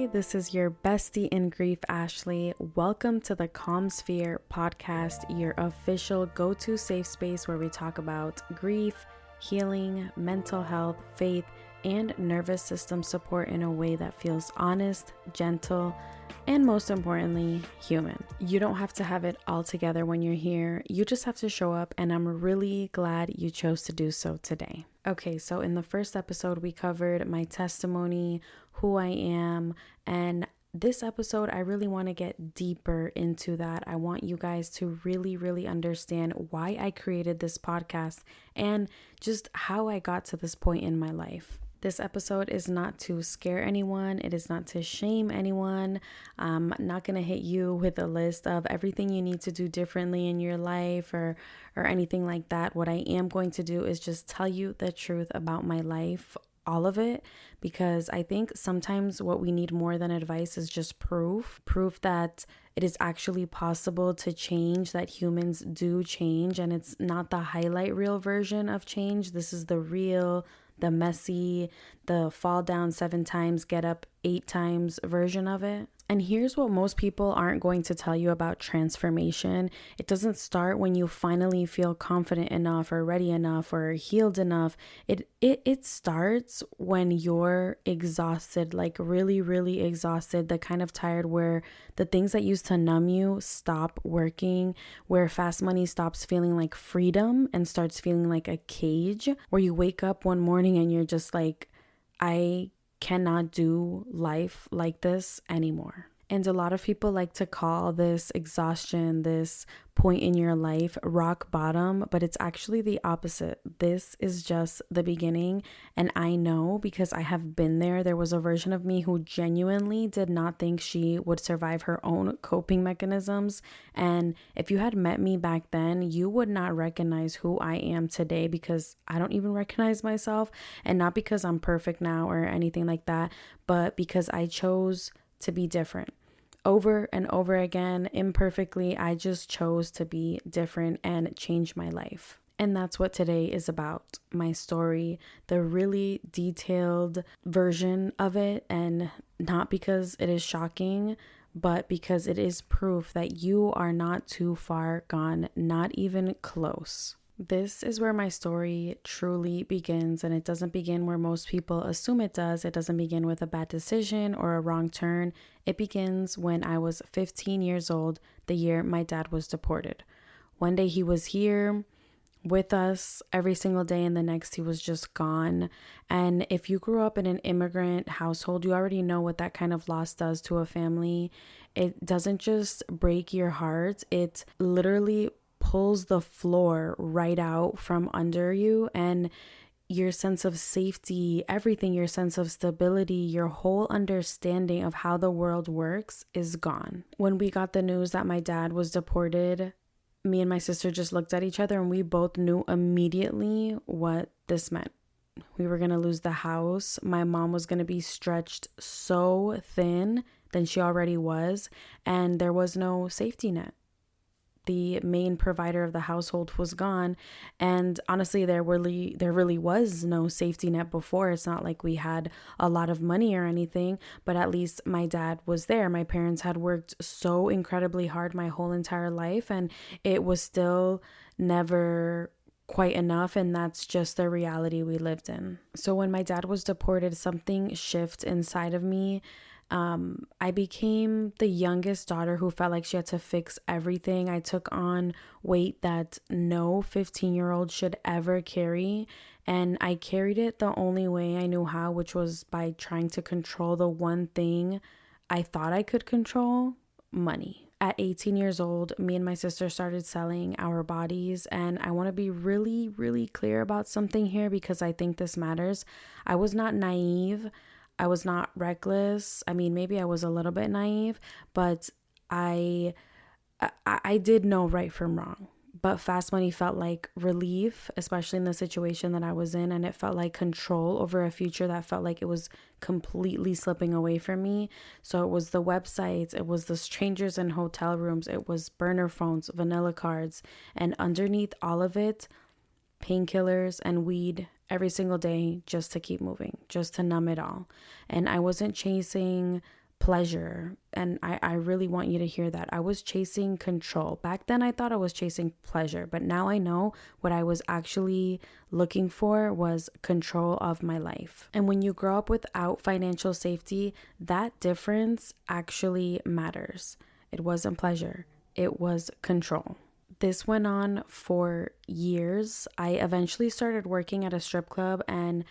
Hey, this is your bestie in grief, Ashley. Welcome to the Calm Sphere podcast, your official go-to safe space where we talk about grief, healing, mental health, faith, and nervous system support in a way that feels honest, gentle, and most importantly, human. You don't have to have it all together when you're here. You just have to show up, and I'm really glad you chose to do so today. Okay, so in the first episode, we covered my testimony, who I am, and this episode, I really want to get deeper into that. I want you guys to really understand why I created this podcast and just how I got to this point in my life. This episode is not to scare anyone. It is not to shame anyone. I'm not going to hit you with a list of everything you need to do differently in your life or anything like that. What I am going to do is just tell you the truth about my life, all of it, because I think sometimes what we need more than advice is just proof that it is actually possible to change, that humans do change, and it's not the highlight reel version of change. This is the real, the messy, the fall down 7 times, get up 8 times version of it. And here's what most people aren't going to tell you about transformation. It doesn't start when you finally feel confident enough or ready enough or healed enough. It starts when you're exhausted, like really exhausted, the kind of tired where the things that used to numb you stop working, where fast money stops feeling like freedom and starts feeling like a cage, where you wake up one morning and you're just like, I cannot do life like this anymore. And a lot of people like to call this exhaustion, this point in your life, rock bottom, but it's actually the opposite. This is just the beginning. And I know because I have been there. There was a version of me who genuinely did not think she would survive her own coping mechanisms. And if you had met me back then, you would not recognize who I am today, because I don't even recognize myself. And not because I'm perfect now or anything like that, but because I chose to be different. Over and over again, imperfectly, I just chose to be different and change my life. And that's what today is about, my story, the really detailed version of it. And not because it is shocking, but because it is proof that you are not too far gone, not even close. This is where my story truly begins, and it doesn't begin where most people assume it does. It doesn't begin with a bad decision or a wrong turn. It begins when I was 15 years old, the year my dad was deported. One day he was here with us every single day, and the next he was just gone. And if you grew up in an immigrant household, you already know what that kind of loss does to a family. It doesn't just break your heart, it literally pulls the floor right out from under you, and your sense of safety, everything, your sense of stability, your whole understanding of how the world works is gone. When we got the news that my dad was deported, me and my sister just looked at each other and we both knew immediately what this meant. We were going to lose the house. My mom was going to be stretched so thin than she already was, and there was no safety net. The main provider of the household was gone. And honestly, there really was no safety net before. It's not like we had a lot of money or anything, but at least my dad was there. My parents had worked so incredibly hard my whole entire life, and it was still never quite enough, and that's just the reality we lived in. So when my dad was deported, something shifted inside of me. I became the youngest daughter who felt like she had to fix everything. I took on weight that no 15-year-old should ever carry, and I carried it the only way I knew how, which was by trying to control the one thing I thought I could control: money. At 18 years old, me and my sister started selling our bodies, and I want to be really clear about something here because I think this matters. I was not naive. I was not reckless. I mean, maybe I was a little bit naive, but I did know right from wrong. But fast money felt like relief, especially in the situation that I was in, and it felt like control over a future that felt like it was completely slipping away from me. So it was the websites, it was the strangers in hotel rooms, it was burner phones, vanilla cards, and underneath all of it, painkillers and weed every single day just to keep moving, just to numb it all. And I wasn't chasing pleasure. And I really want you to hear that. I was chasing control. Back then, I thought I was chasing pleasure, but now I know what I was actually looking for was control of my life. And when you grow up without financial safety, that difference actually matters. It wasn't pleasure, it was control. This went on for years. I eventually started working at a strip club, and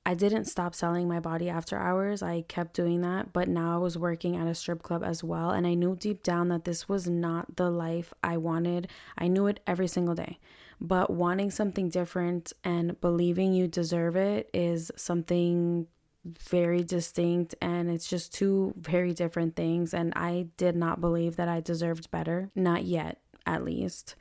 I didn't stop selling my body after hours. I kept doing that, but now I was working at a strip club as well. And I knew deep down that this was not the life I wanted. I knew it every single day. But wanting something different and believing you deserve it is something very distinct, and it's just two very different things. And I did not believe that I deserved better. Not yet, at least.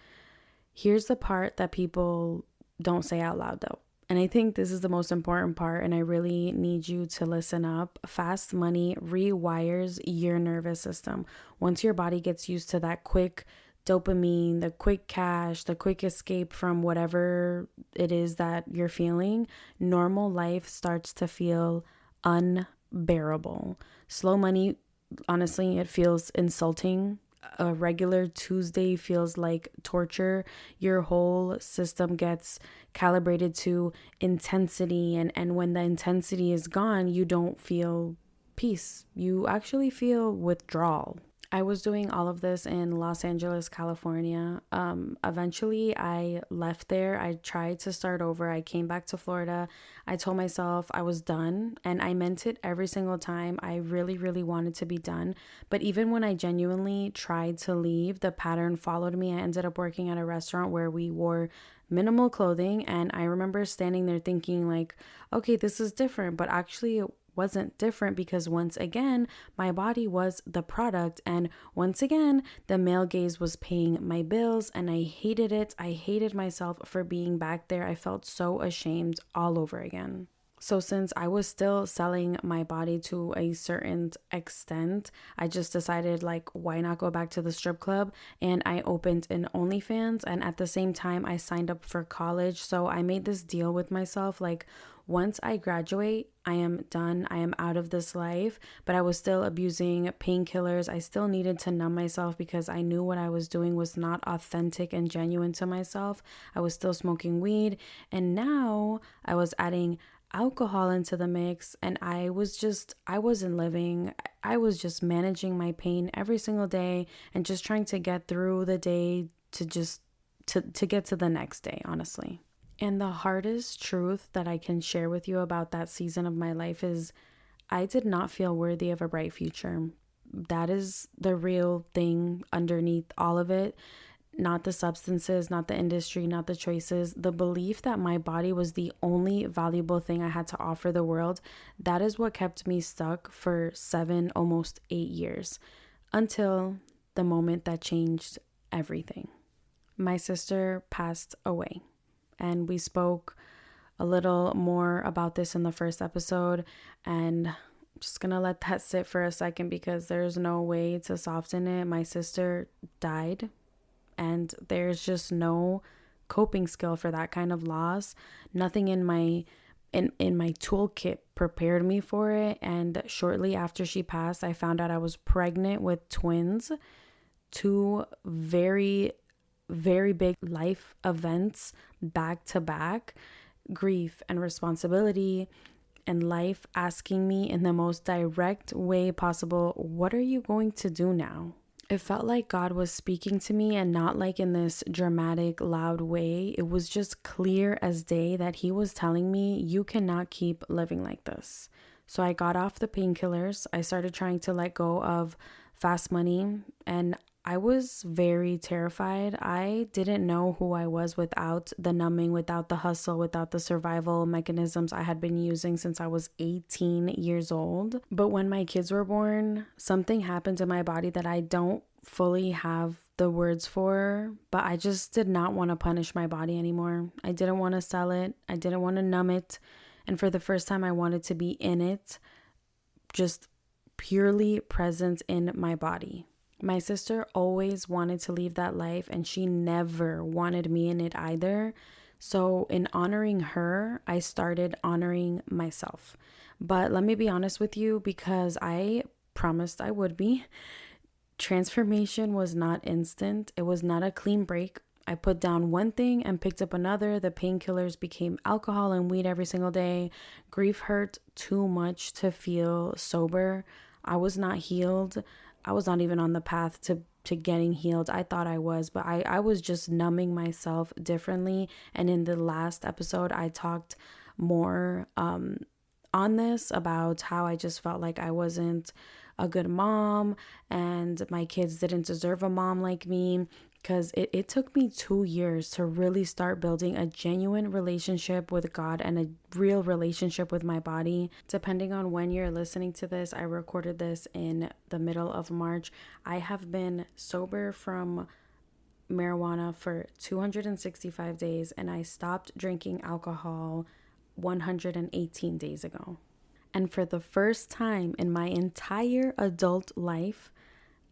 Here's the part that people don't say out loud though. And I think this is the most important part, and I really need you to listen up. Fast money rewires your nervous system. Once your body gets used to that quick dopamine, the quick cash, the quick escape from whatever it is that you're feeling, normal life starts to feel unbearable. Slow money, honestly, it feels insulting. A regular Tuesday feels like torture. Your whole system gets calibrated to intensity, and when the intensity is gone, you don't feel peace. You actually feel withdrawal. I was doing all of this in Los Angeles, California. Eventually I left there. I tried to start over. I came back to Florida. I told myself I was done, and I meant it every single time. I really, really wanted to be done. But even when I genuinely tried to leave, the pattern followed me. I ended up working at a restaurant where we wore minimal clothing, and I remember standing there thinking like, okay, this is different, but actually it wasn't different, because once again my body was the product, and once again the male gaze was paying my bills, and I hated it. I hated myself for being back there. I felt so ashamed all over again. So since I was still selling my body to a certain extent, I just decided like, why not go back to the strip club? And I opened an OnlyFans, and at the same time I signed up for college. So I made this deal with myself, like, once I graduate, I am done. I am out of this life. But I was still abusing painkillers. I still needed to numb myself because I knew what I was doing was not authentic and genuine to myself. I was still smoking weed, and now I was adding alcohol into the mix, and I wasn't living. I was just managing my pain every single day and just trying to get through the day to get to the next day, honestly. And the hardest truth that I can share with you about that season of my life is I did not feel worthy of a bright future. That is the real thing underneath all of it. Not the substances, not the industry, not the choices. The belief that my body was the only valuable thing I had to offer the world. That is what kept me stuck for 7, almost 8 years, until the moment that changed everything. My sister passed away. And we spoke a little more about this in the first episode. And I'm just going to let that sit for a second because there's no way to soften it. My sister died, and there's just no coping skill for that kind of loss. Nothing in my toolkit prepared me for it. And shortly after she passed, I found out I was pregnant with twins. 2 very big life events back to back, grief and responsibility, and life asking me in the most direct way possible, what are you going to do now? It felt like God was speaking to me, and not like in this dramatic, loud way. It was just clear as day that he was telling me, you cannot keep living like this. So I got off the painkillers. I started trying to let go of fast money, and I was very terrified. I didn't know who I was without the numbing, without the hustle, without the survival mechanisms I had been using since I was 18 years old. But when my kids were born, something happened to my body that I don't fully have the words for, but I just did not want to punish my body anymore. I didn't want to sell it. I didn't want to numb it. And for the first time, I wanted to be in it, just purely present in my body. My sister always wanted to leave that life, and she never wanted me in it either. So in honoring her, I started honoring myself. But let me be honest with you, because I promised I would be. Transformation was not instant. It was not a clean break. I put down one thing and picked up another. The painkillers became alcohol and weed every single day. Grief hurt too much to feel sober. I was not healed. I was not even on the path to getting healed. I thought I was, but I was just numbing myself differently. And in the last episode, I talked more on this about how I just felt like I wasn't a good mom and my kids didn't deserve a mom like me, because it took me 2 years to really start building a genuine relationship with God and a real relationship with my body. Depending on when you're listening to this, I recorded this in the middle of March. I have been sober from marijuana for 265 days, and I stopped drinking alcohol 118 days ago. And for the first time in my entire adult life,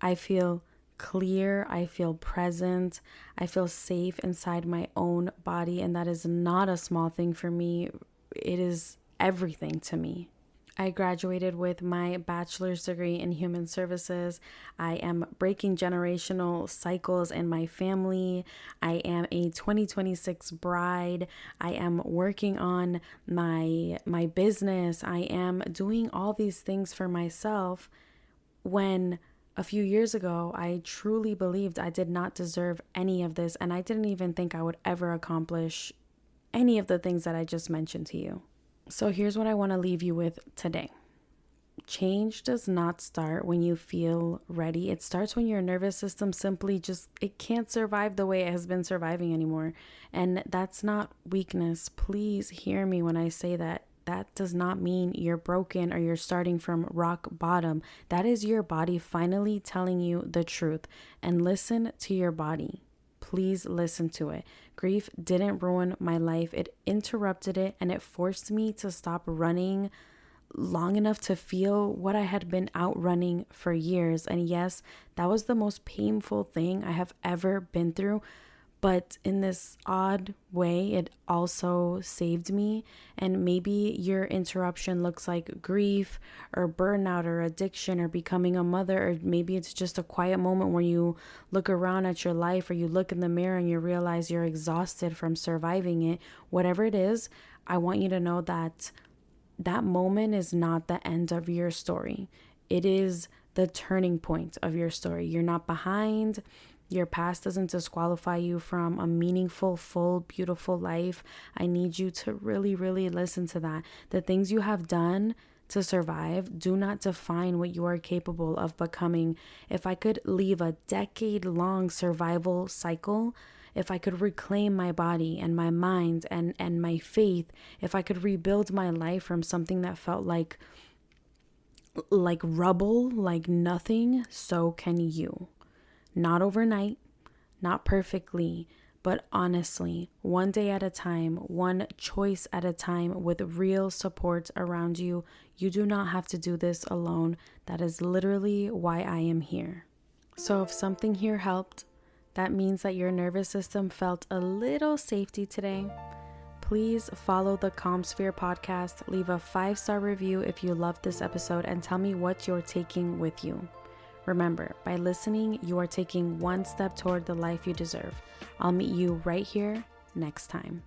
I feel clear, I feel present, I feel safe inside my own body. And that is not a small thing for me. It is everything to me. I graduated with my bachelor's degree in human services. I am breaking generational cycles in my family. I am a 2026 bride. I am working on my business. I am doing all these things for myself when a few years ago, I truly believed I did not deserve any of this, and I didn't even think I would ever accomplish any of the things that I just mentioned to you. So here's what I want to leave you with today. Change does not start when you feel ready. It starts when your nervous system simply it can't survive the way it has been surviving anymore. And that's not weakness. Please hear me when I say that. That does not mean you're broken or you're starting from rock bottom. That is your body finally telling you the truth. And listen to your body. Please listen to it. Grief didn't ruin my life. It interrupted it, and it forced me to stop running long enough to feel what I had been outrunning for years. And yes, that was the most painful thing I have ever been through. But in this odd way, it also saved me. And maybe your interruption looks like grief or burnout or addiction or becoming a mother, or maybe it's just a quiet moment where you look around at your life or you look in the mirror and you realize you're exhausted from surviving it. Whatever it is, I want you to know that that moment is not the end of your story. It is the turning point of your story. You're not behind. Your past doesn't disqualify you from a meaningful, full, beautiful life. I need you to really, really listen to that. The things you have done to survive do not define what you are capable of becoming. If I could leave a decade-long survival cycle, if I could reclaim my body and my mind and my faith, if I could rebuild my life from something that felt like rubble, like nothing, so can you. Not overnight, not perfectly, but honestly, one day at a time, one choice at a time, with real support around you. You do not have to do this alone. That is literally why I am here. So if something here helped, that means that your nervous system felt a little safety today. Please follow the Calmsphere podcast, leave a 5-star review if you loved this episode, and tell me what you're taking with you. Remember, by listening, you are taking one step toward the life you deserve. I'll meet you right here next time.